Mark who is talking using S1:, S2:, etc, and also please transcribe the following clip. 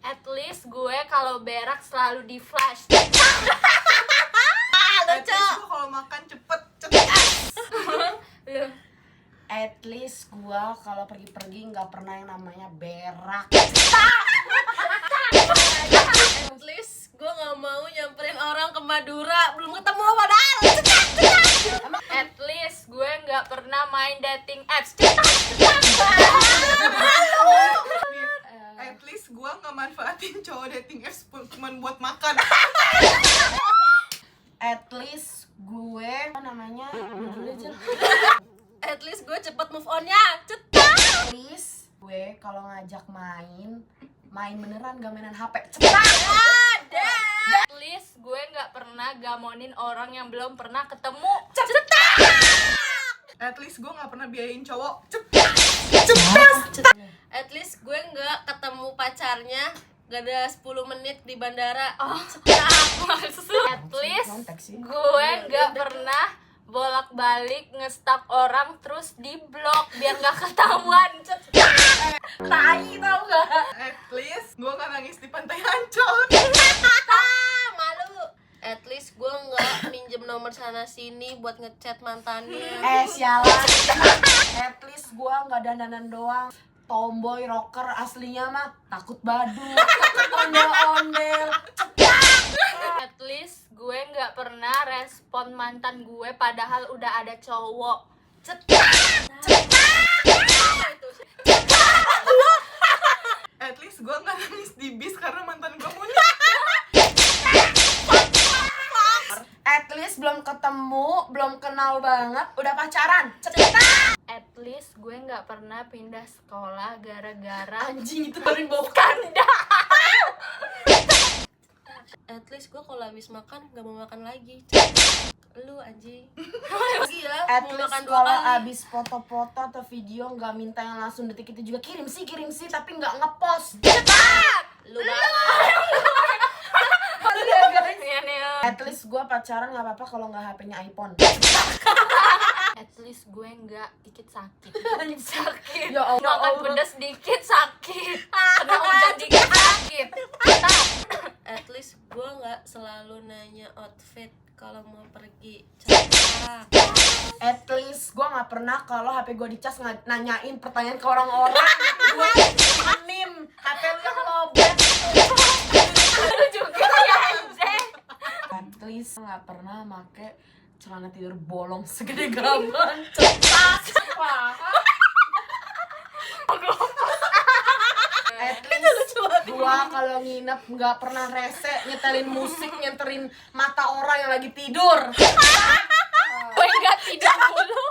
S1: At least gue kalau berak selalu di flash.
S2: At least gua kalau makan cepet.
S1: Lu.
S3: At least gua kalau pergi-pergi nggak pernah yang namanya berak.
S4: At least gue gak mau nyamperin orang ke Madura belum ketemu padahal.
S1: At least gue nggak pernah main dating apps.
S2: At least gua nggak manfaatin cowok dating apps cuma buat makan.
S3: At least gue apa namanya?
S4: At least gue cepet move on-nya. Cepat.
S3: At least gue kalau ngajak main beneran gak mainan HP. Cepat.
S1: At least gue nggak pernah gamonin orang yang belum pernah ketemu.
S2: At least gua nggak pernah biayain cowok.
S4: At least gue gak ketemu pacarnya gak ada 10 menit di bandara.
S1: Oh, maksud. At least
S3: Kontek sih.
S1: gue nggak pernah bolak-balik ngestak orang terus di blok biar nggak ketahuan. Tai tau gak?
S2: At least gua nggak nangis di pantai Ancol.
S4: Malu. At least gue gak minjem nomor sana sini buat ngechat mantannya.
S3: Sialan. At least gue nggak dandanan doang. Tomboy rocker aslinya mah takut badut, takut ondel-ondel.
S1: At least gue nggak pernah respon mantan gue padahal udah ada cowok.
S2: At least gua nggak nangis di bis karena mantan gua mau nikah.
S3: At least belum ketemu, belum kenal banget, udah pacaran.
S1: At least gue nggak pernah pindah sekolah gara-gara
S3: Anjing itu baru bawa
S1: kanda.
S4: At least gue kalau habis makan gak mau makan lagi. Lu anjing. Gila,
S3: At
S4: mau
S3: least
S4: makan 2
S3: kalau
S4: kali.
S3: abis foto-foto atau video nggak minta yang langsung detik itu juga kirim sih tapi nggak ngepost.
S4: Lu banget.
S1: Iya nih.
S3: At least gue pacaran nggak apa-apa kalau nggak HP-nya iPhone.
S1: At least gue nggak dikit sakit. Sakit.
S3: Ya Allah.
S1: Makan pedas dikit sakit. Kena hujan dikit sakit.
S4: At least gue gak selalu nanya outfit kalau mau pergi. Cepat.
S3: At least gue nggak pernah kalau HP gue dicas nanyain pertanyaan ke orang-orang. Gue anim HP lu yang lobet.
S1: Lu juga ya anjing.
S3: At least nggak pernah make celana tidur bolong segede gaban. Cepat. At least gua kalau nginep nggak pernah rese nyetelin musik nyenterin mata orang yang lagi tidur.
S1: Gue nggak tidur dulu.